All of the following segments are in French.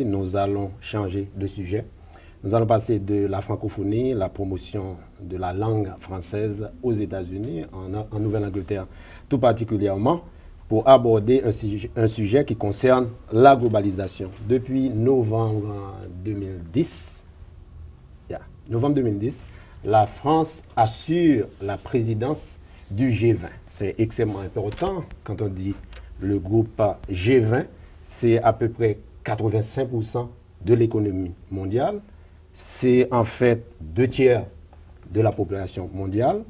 Nous allons changer de sujet. Nous allons passer de la francophonie, la promotion de la langue française aux États-Unis, en Nouvelle-Angleterre tout particulièrement, pour aborder un sujet qui concerne la globalisation. Depuis novembre 2010, la France assure la présidence du G20. C'est extrêmement important quand on dit le groupe G20, c'est à peu près 85% de l'économie mondiale. C'est en fait 2/3 de la population mondiale.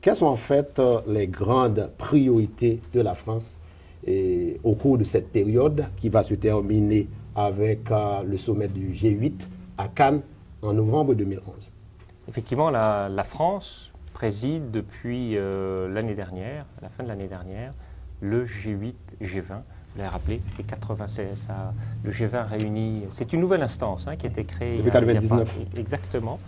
Quelles sont en fait les grandes priorités de la France au cours de cette période qui va se terminer avec le sommet du G8 à Cannes en novembre 2011? Effectivement, la France préside depuis l'année dernière, à la fin de l'année dernière, le G8, G20. Vous l'avez rappelé, c'est 96. Le G20 réunit, c'est une nouvelle instance qui a été créée depuis 1999. Exactement,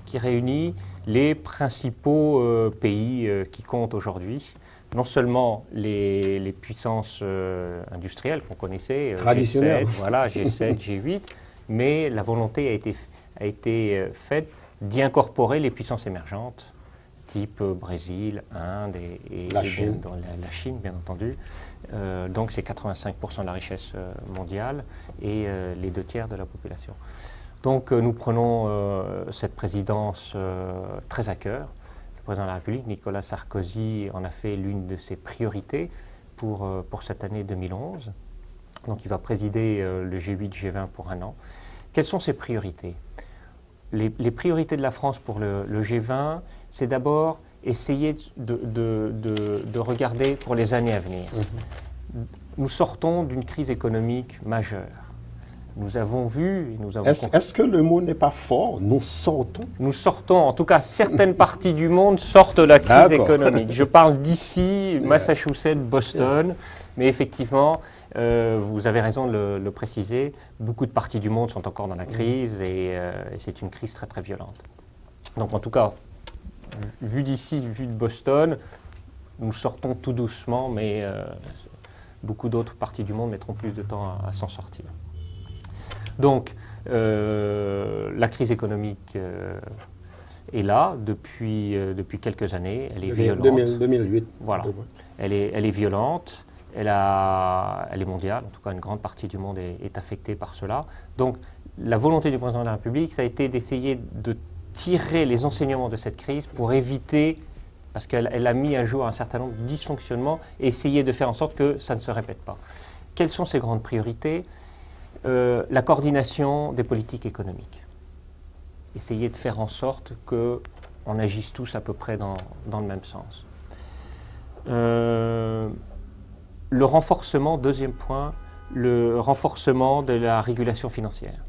qui réunit les principaux pays qui comptent aujourd'hui. Non sété les puissances industrielles qu'on connaissait, traditionnelles, G7, G8, mais la volonté a été faite d'y incorporer les puissances émergentes, type Brésil, Inde et la Chine, bien entendu. Donc c'est 85% de la richesse mondiale et les 2/3 de la population. Donc nous prenons cette présidence très à cœur. Le président de la République, Nicolas Sarkozy, en a fait l'une de ses priorités pour cette année 2011. Donc il va présider le G8, G20 pour un an. Quelles sont ses priorités ? Les priorités de la France pour le G20, c'est d'abord essayer de regarder pour les années à venir. Nous sortons d'une crise économique majeure. Nous avons vu... Est-ce que le mot n'est pas fort? Nous sortons? Nous sortons, en tout cas, certaines parties du monde sortent de la crise économique. Je parle d'ici, Massachusetts, Boston, mais effectivement, vous avez raison de le préciser, beaucoup de parties du monde sont encore dans la crise et c'est une crise très très violente. Donc en tout cas, vu d'ici, vu de Boston, nous sortons tout doucement, mais beaucoup d'autres parties du monde mettront plus de temps à s'en sortir. Donc, la crise économique est là depuis quelques années. Elle est violente. 2008. Voilà. Elle est violente. Elle est mondiale. En tout cas, une grande partie du monde est affectée par cela. Donc, la volonté du président de la République, ça a été d'essayer de tirer les enseignements de cette crise pour éviter, parce qu'elle a mis à jour un certain nombre de dysfonctionnements, et essayer de faire en sorte que ça ne se répète pas. Quelles sont ses grandes priorités ? La coordination des politiques économiques. Essayer de faire en sorte qu'on agisse tous à peu près dans le même sens. Le renforcement, deuxième point, le renforcement de la régulation financière.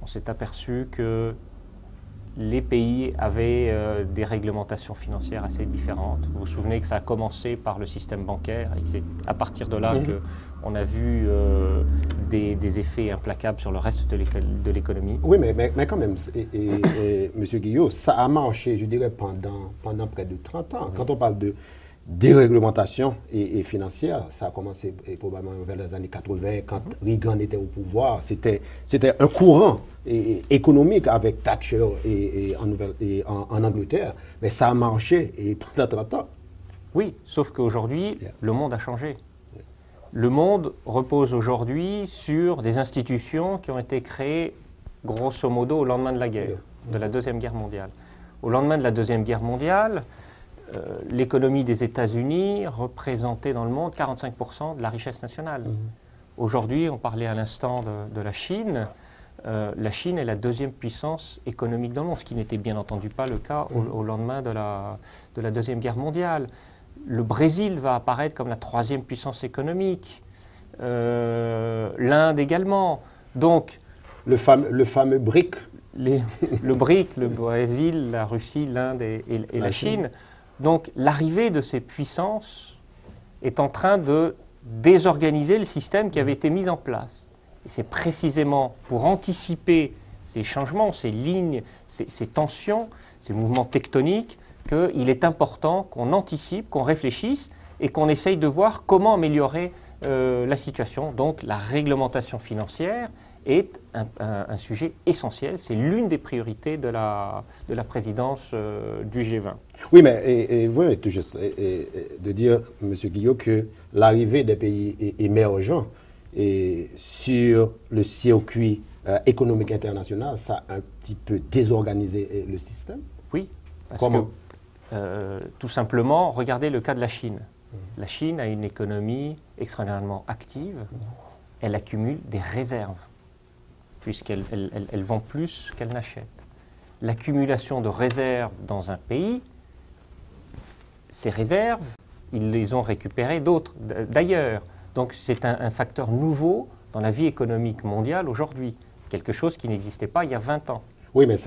On s'est aperçu que les pays avaient des réglementations financières assez différentes. Vous vous souvenez que ça a commencé par le système bancaire et que c'est à partir de là qu'on a vu des effets implacables sur le reste de l'économie. Oui, mais quand même, M. Guillot, ça a marché, je dirais, pendant près de 30 ans. Oui. Quand on parle de déréglementation et financière, ça a commencé probablement vers les années 80, quand Reagan était au pouvoir. C'était un courant économique avec Thatcher en Angleterre, mais ça a marché pendant 30 ans. Oui, sauf qu'aujourd'hui, le monde a changé. Le monde repose aujourd'hui sur des institutions qui ont été créées grosso modo au lendemain de la guerre, de la Deuxième Guerre mondiale. Au lendemain de la Deuxième Guerre mondiale, l'économie des États-Unis représentait dans le monde 45% de la richesse nationale. Aujourd'hui, on parlait à l'instant de la Chine. La Chine est la deuxième puissance économique dans le monde, ce qui n'était bien entendu pas le cas au lendemain de la Deuxième Guerre mondiale. Le Brésil va apparaître comme la troisième puissance économique. L'Inde également. Donc, le fameux BRIC. Le BRIC, le Brésil, la Russie, l'Inde et la Chine. Donc l'arrivée de ces puissances est en train de désorganiser le système qui avait été mis en place. Et c'est précisément pour anticiper ces changements, ces lignes, ces tensions, ces mouvements tectoniques, qu'il est important qu'on anticipe, qu'on réfléchisse et qu'on essaye de voir comment améliorer la situation. Donc la réglementation financière est un sujet essentiel. C'est l'une des priorités de la présidence du G20. Oui, mais vous êtes tout juste de dire, M. Guillot, que l'arrivée des pays émergents sur le circuit économique international, ça a un petit peu désorganisé le système? Oui. Parce Comment? que, tout simplement, regardez le cas de la Chine. La Chine a une économie extraordinairement active. Elle accumule des réserves, puisqu'elle vend plus qu'elle n'achète. L'accumulation de réserves dans un pays, ces réserves, ils les ont récupérées d'ailleurs. Donc c'est un facteur nouveau dans la vie économique mondiale aujourd'hui, quelque chose qui n'existait pas il y a 20 ans. Oui, mais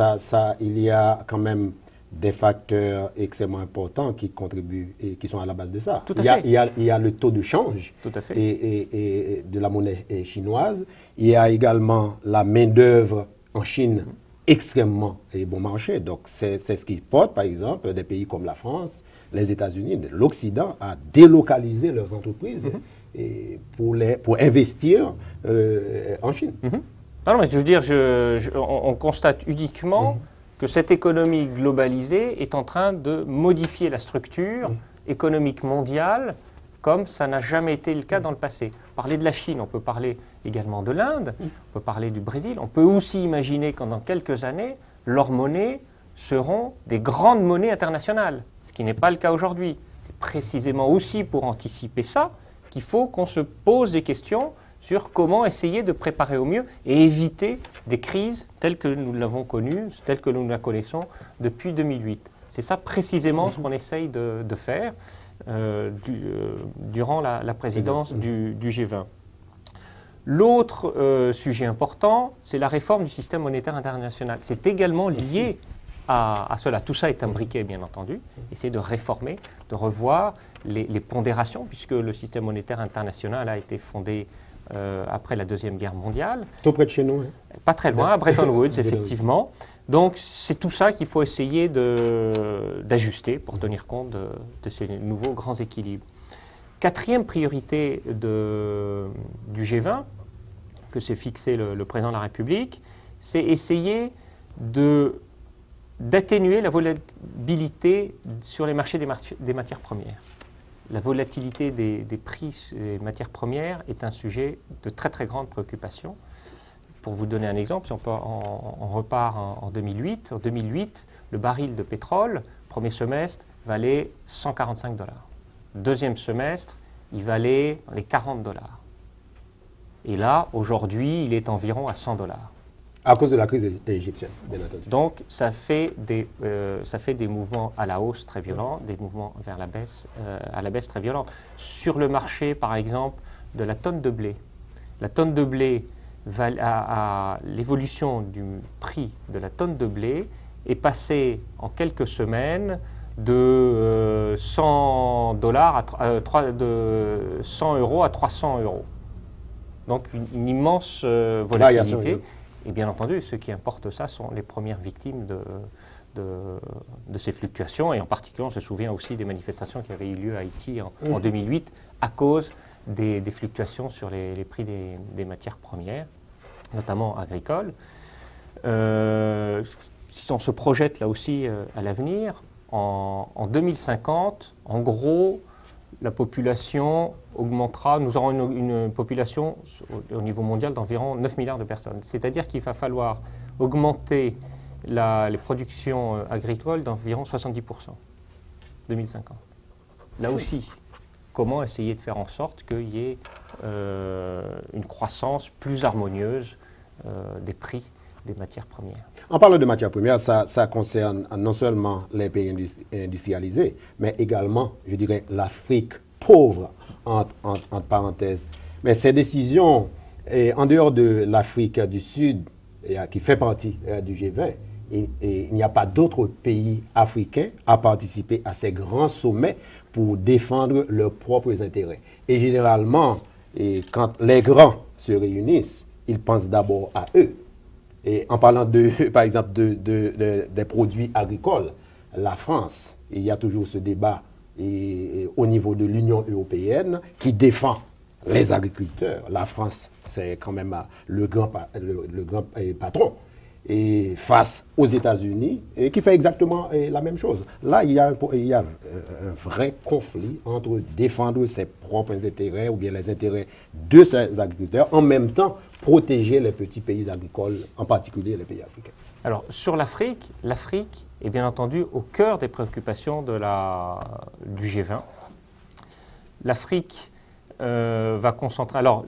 il y a quand même des facteurs extrêmement importants qui contribuent et qui sont à la base de ça. Tout à fait. Il y a le taux de change Tout à fait. et de la monnaie chinoise. Il y a également la main-d'œuvre en Chine extrêmement bon marché. Donc, c'est ce qui porte, par exemple, des pays comme la France, les États-Unis, l'Occident à délocaliser leurs entreprises pour investir en Chine. Non, mais je veux dire, on constate uniquement que cette économie globalisée est en train de modifier la structure économique mondiale comme ça n'a jamais été le cas dans le passé. Parler de la Chine, on peut parler également de l'Inde, on peut parler du Brésil, on peut aussi imaginer qu'en quelques années, leurs monnaies seront des grandes monnaies internationales, ce qui n'est pas le cas aujourd'hui. C'est précisément aussi pour anticiper ça qu'il faut qu'on se pose des questions sur comment essayer de préparer au mieux et éviter des crises telles que nous l'avons connues, telles que nous la connaissons depuis 2008. C'est ça précisément ce qu'on essaye de faire durant la présidence du G20. L'autre sujet important, c'est la réforme du système monétaire international. C'est également lié à cela. Tout ça est imbriqué, bien entendu. Essayer de réformer, de revoir les pondérations, puisque le système monétaire international a été fondé après la Deuxième Guerre mondiale. Tout près de chez nous. Hein. Pas très loin, à Bretton Woods, effectivement. Donc, c'est tout ça qu'il faut essayer d'ajuster pour tenir compte de ces nouveaux grands équilibres. Quatrième priorité du G20, que s'est fixé le président de la République, c'est essayer d'atténuer la volatilité sur les marchés des matières premières. La volatilité des prix des matières premières est un sujet de très très grande préoccupation. Pour vous donner un exemple, si on repart en 2008, le baril de pétrole, premier semestre, valait 145 $. Deuxième semestre, il valait les 40 $. Et là, aujourd'hui, il est environ à 100 $. À cause de la crise égyptienne, bien entendu. Donc, ça fait des mouvements à la hausse très violents, des mouvements vers la baisse, à la baisse très violents. Sur le marché, par exemple, de la tonne de blé. La tonne de blé, l'évolution du prix de la tonne de blé est passée en quelques semaines de 100 € à 300 €. Donc, une immense volatilité. Et bien entendu, ceux qui importent ça sont les premières victimes de ces fluctuations. Et en particulier, on se souvient aussi des manifestations qui avaient eu lieu à Haïti en 2008 à cause des fluctuations sur les prix des matières premières, notamment agricoles. Si on se projette là aussi à l'avenir, en 2050, en gros, la population augmentera, nous aurons une population au niveau mondial d'environ 9 milliards de personnes. C'est-à-dire qu'il va falloir augmenter les productions agricoles d'environ 70%, 2050. Là aussi, comment essayer de faire en sorte qu'il y ait une croissance plus harmonieuse des prix des matières premières. En parlant de matières premières, ça concerne non seulement les pays industrialisés, mais également, je dirais, l'Afrique pauvre, entre parenthèses. Mais ces décisions, en dehors de l'Afrique du Sud, qui fait partie du G20, il n'y a pas d'autres pays africains à participer à ces grands sommets pour défendre leurs propres intérêts. Et généralement, quand les grands se réunissent, ils pensent d'abord à eux. Et en parlant, par exemple, des produits agricoles, la France, il y a toujours ce débat au niveau de l'Union européenne qui défend les agriculteurs. La France, c'est quand même le grand patron. Et face aux États-Unis, et qui fait exactement la même chose. Là, il y a un vrai conflit entre défendre ses propres intérêts ou bien les intérêts de ses agriculteurs, en même temps protéger les petits pays agricoles, en particulier les pays africains. Alors, sur l'Afrique, l'Afrique est bien entendu au cœur des préoccupations du G20. L'Afrique va concentrer... Alors,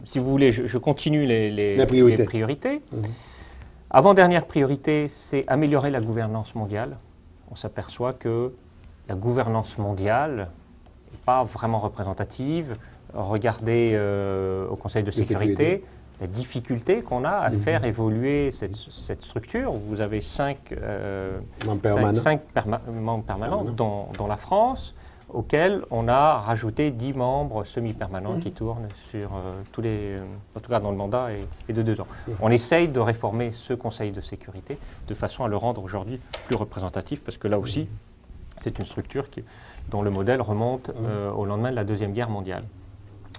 si vous voulez, je continue les priorités. Mmh. Avant-dernière priorité, c'est améliorer la gouvernance mondiale. On s'aperçoit que la gouvernance mondiale n'est pas vraiment représentative. Regardez au Conseil de sécurité la difficulté qu'on a à faire évoluer cette structure. Vous avez 5 membres permanents, dont la France, auquel on a rajouté 10 membres semi-permanents qui tournent sur en tout cas dans le mandat et de 2 ans. On essaye de réformer ce Conseil de sécurité de façon à le rendre aujourd'hui plus représentatif, parce que là aussi, c'est une structure dont le modèle remonte au lendemain de la Deuxième Guerre mondiale.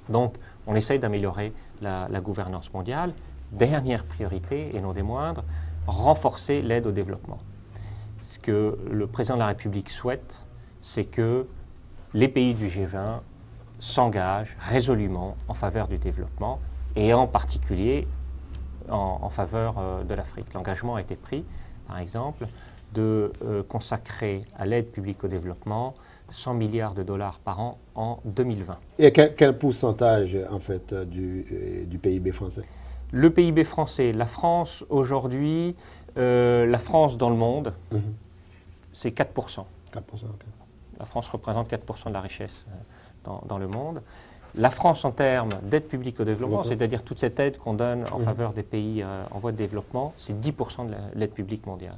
Donc, on essaye d'améliorer la gouvernance mondiale. Dernière priorité, et non des moindres, renforcer l'aide au développement. Ce que le président de la République souhaite, c'est que les pays du G20 s'engagent résolument en faveur du développement et en particulier en faveur de l'Afrique. L'engagement a été pris, par exemple, de consacrer à l'aide publique au développement 100 milliards de dollars par an en 2020. Et quel pourcentage, en fait, du PIB français? Le PIB français, la France aujourd'hui, la France dans le monde, c'est 4%. 4%, ok. La France représente 4% de la richesse dans le monde. La France, en termes d'aide publique au développement, c'est-à-dire toute cette aide qu'on donne en faveur des pays en voie de développement, c'est 10% de l'aide publique mondiale.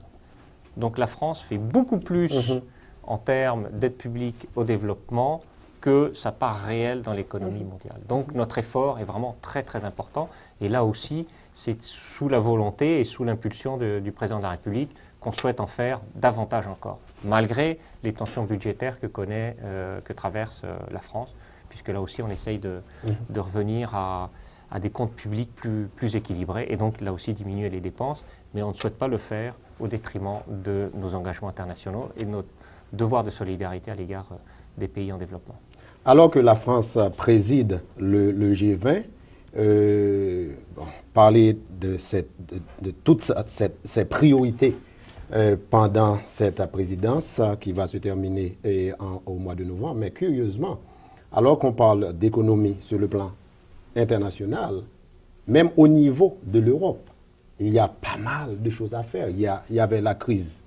Donc la France fait beaucoup plus en termes d'aide publique au développement que sa part réelle dans l'économie mondiale. Donc notre effort est vraiment très très important. Et là aussi, c'est sous la volonté et sous l'impulsion du président de la République qu'on souhaite en faire davantage encore, malgré les tensions budgétaires que traverse la France, puisque là aussi on essaye de revenir à des comptes publics plus équilibrés et donc là aussi diminuer les dépenses, mais on ne souhaite pas le faire au détriment de nos engagements internationaux et de notre devoir de solidarité à l'égard des pays en développement. Alors que la France préside le G20, parler de toutes ces priorités pendant cette présidence qui va se terminer au mois de novembre. Mais curieusement, alors qu'on parle d'économie sur le plan international, même au niveau de l'Europe, il y a pas mal de choses à faire. Il y avait la crise.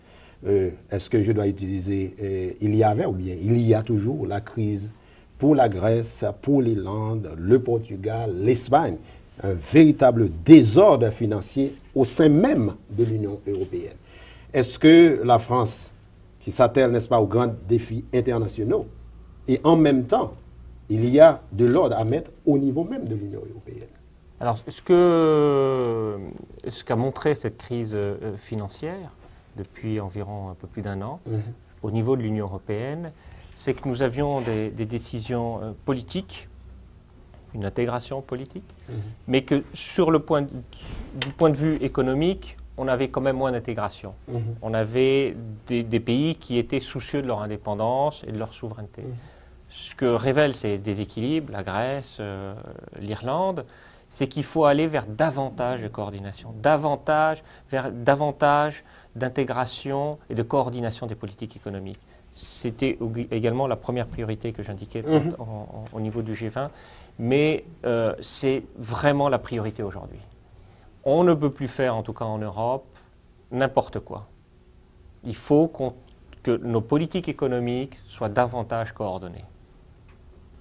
Est-ce que je dois utiliser il y avait ou bien il y a toujours la crise pour la Grèce, pour l'Irlande, le Portugal, l'Espagne. Un véritable désordre financier au sein même de l'Union européenne. Est-ce que la France, qui s'attelle, n'est-ce pas, aux grands défis internationaux, et en même temps, il y a de l'ordre à mettre au niveau même de l'Union européenne? Alors, ce qu'a montré cette crise financière depuis environ un peu plus d'1 an, au niveau de l'Union européenne, c'est que nous avions des décisions politiques, une intégration politique, mais que du point de vue économique, on avait quand même moins d'intégration. On avait des pays qui étaient soucieux de leur indépendance et de leur souveraineté. Ce que révèlent ces déséquilibres, la Grèce, l'Irlande, c'est qu'il faut aller vers davantage de coordination, vers davantage d'intégration et de coordination des politiques économiques. C'était également la première priorité que j'indiquais au niveau du G20, mais c'est vraiment la priorité aujourd'hui. On ne peut plus faire, en tout cas en Europe, n'importe quoi. Il faut que nos politiques économiques soient davantage coordonnées.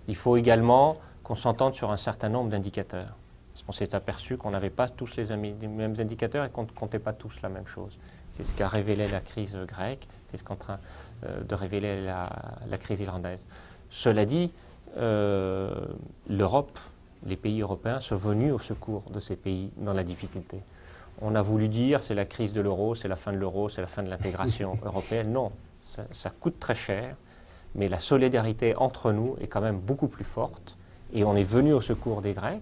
Il faut également qu'on s'entende sur un certain nombre d'indicateurs. Parce qu'on s'est aperçu qu'on n'avait pas tous les mêmes indicateurs et qu'on ne comptait pas tous la même chose. C'est ce qu'a révélé la crise grecque, c'est ce qu'est en train de révéler la crise irlandaise. Cela dit, l'Europe, les pays européens sont venus au secours de ces pays dans la difficulté. On a voulu dire c'est la crise de l'euro, c'est la fin de l'euro, c'est la fin de l'intégration européenne. Non, ça coûte très cher, mais la solidarité entre nous est quand même beaucoup plus forte et on est venu au secours des Grecs,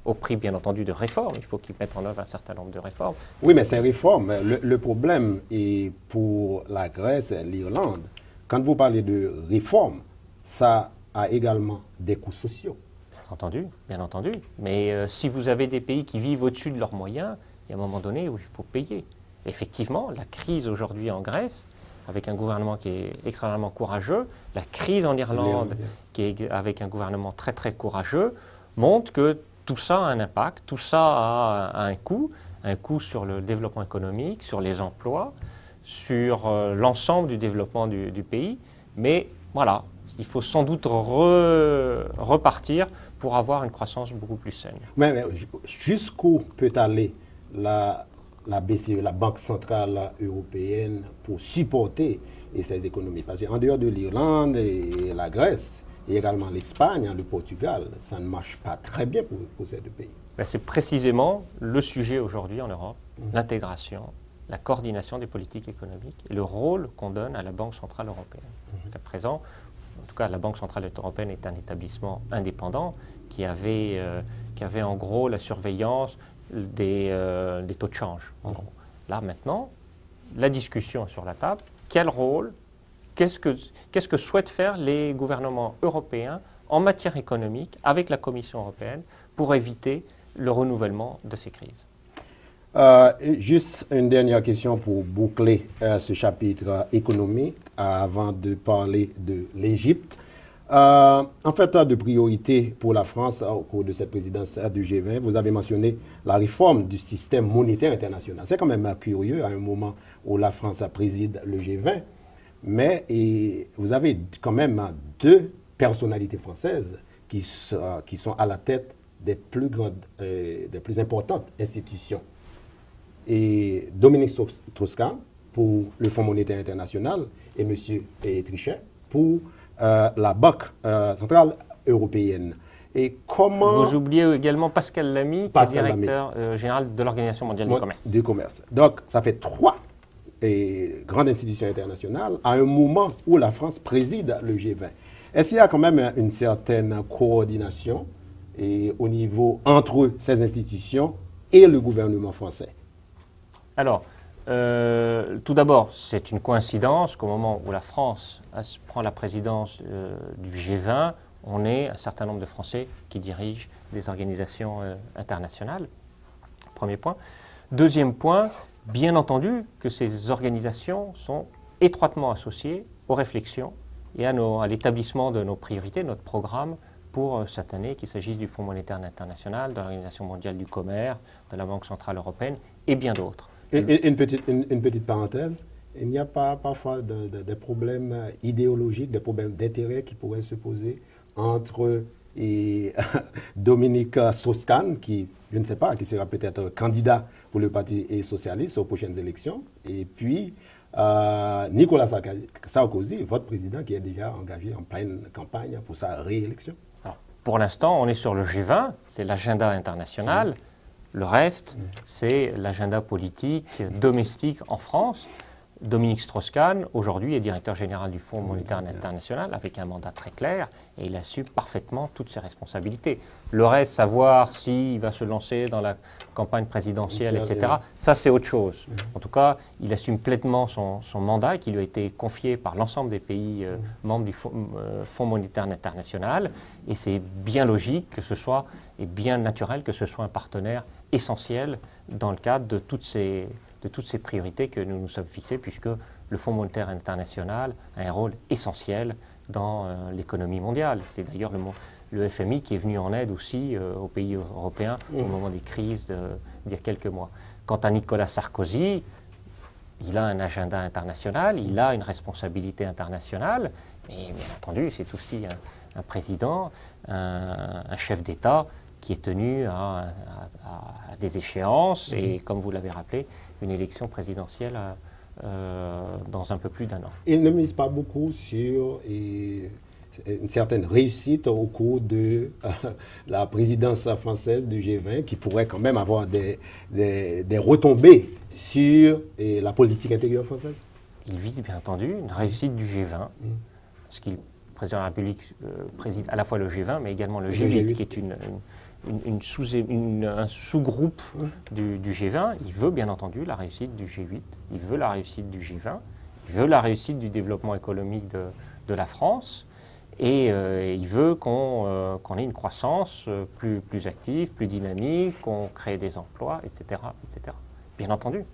au prix bien entendu de réformes. Il faut qu'ils mettent en œuvre un certain nombre de réformes. Oui, mais ces réformes, le problème est pour la Grèce et l'Irlande. Quand vous parlez de réformes, ça a également des coûts sociaux. Bien entendu, bien entendu. Mais si vous avez des pays qui vivent au-dessus de leurs moyens, il y a un moment donné où il faut payer. Effectivement, la crise aujourd'hui en Grèce, avec un gouvernement qui est extrêmement courageux, la crise en Irlande, qui est avec un gouvernement très très courageux, montre que tout ça a un impact, tout ça a un coût sur le développement économique, sur les emplois, sur l'ensemble du développement du pays. Mais voilà, il faut sans doute repartir pour avoir une croissance beaucoup plus saine. Mais jusqu'où peut aller la BCE, la Banque centrale européenne, pour supporter ces économies? Parce qu'en dehors de l'Irlande et la Grèce, et également l'Espagne, le Portugal, ça ne marche pas très bien pour ces deux pays. C'est précisément le sujet aujourd'hui en Europe, l'intégration, la coordination des politiques économiques et le rôle qu'on donne à la Banque centrale européenne. À présent, en tout cas, la Banque centrale européenne est un établissement indépendant qui avait en gros la surveillance des taux de change. En gros. Là, maintenant, la discussion est sur la table. Quel rôle, qu'est-ce que souhaitent faire les gouvernements européens en matière économique avec la Commission européenne pour éviter le renouvellement de ces crises? Juste une dernière question pour boucler ce chapitre économique avant de parler de l'Égypte. En fait, de priorité pour la France au cours de cette présidence du G20, vous avez mentionné la réforme du système monétaire international. C'est quand même curieux à un moment où la France préside le G20, mais vous avez quand même deux personnalités françaises qui sont à la tête des plus grandes, des plus importantes institutions. Et Dominique Strauss-Kahn pour le Fonds monétaire international et M. Trichet pour la Banque centrale européenne. Et comment... Vous oubliez également Pascal Lamy, qui est directeur général de l'Organisation mondiale du commerce. Donc, ça fait trois grandes institutions internationales à un moment où la France préside le G20. Est-ce qu'il y a quand même une certaine coordination au niveau entre ces institutions et le gouvernement français? Alors, tout d'abord, c'est une coïncidence qu'au moment où la France prend la présidence du G20, on ait un certain nombre de Français qui dirigent des organisations internationales. Premier point. Deuxième point, bien entendu que ces organisations sont étroitement associées aux réflexions et à l'établissement de nos priorités, notre programme pour cette année, qu'il s'agisse du Fonds monétaire international, de l'Organisation mondiale du commerce, de la Banque centrale européenne et bien d'autres. Une petite parenthèse, il n'y a pas parfois des problèmes idéologiques, des problèmes d'intérêt qui pourraient se poser entre Dominique Strauss-Kahn, qui, je ne sais pas, qui sera peut-être candidat pour le Parti socialiste aux prochaines élections, et puis Nicolas Sarkozy, votre président, qui est déjà engagé en pleine campagne pour sa réélection. Alors, pour l'instant, on est sur le G20, c'est l'agenda international. Le reste, c'est l'agenda politique domestique en France. Dominique Strauss-Kahn, aujourd'hui, est directeur général du Fonds monétaire international avec un mandat très clair et il assume parfaitement toutes ses responsabilités. Le reste, savoir s'il va se lancer dans la campagne présidentielle, etc., ça c'est autre chose. En tout cas, il assume pleinement son mandat qui lui a été confié par l'ensemble des pays membres du Fonds monétaire international et c'est bien logique que ce soit et bien naturel que ce soit un partenaire essentiel dans le cadre de toutes ces priorités que nous nous sommes fixées, puisque le Fonds monétaire international a un rôle essentiel dans l'économie mondiale. C'est d'ailleurs le FMI qui est venu en aide aussi aux pays européens au moment des crises d'il y a quelques mois. Quant à Nicolas Sarkozy, il a un agenda international, il a une responsabilité internationale, et bien entendu, c'est aussi un président, un chef d'État qui est tenu à des échéances, et comme vous l'avez rappelé, une élection présidentielle dans un peu plus d'un an. Il ne mise pas beaucoup sur une certaine réussite au cours de la présidence française du G20, qui pourrait quand même avoir des retombées sur la politique intérieure française? Il vise bien entendu une réussite du G20, parce qu'il président de la République préside à la fois le G20, mais également le Le G8, G8. qui est un sous-groupe du G20. Il veut bien entendu la réussite du G8, il veut la réussite du G20, il veut la réussite du développement économique de la France, et il veut qu'on ait une croissance plus active, plus dynamique, qu'on crée des emplois, etc., etc. Bien entendu.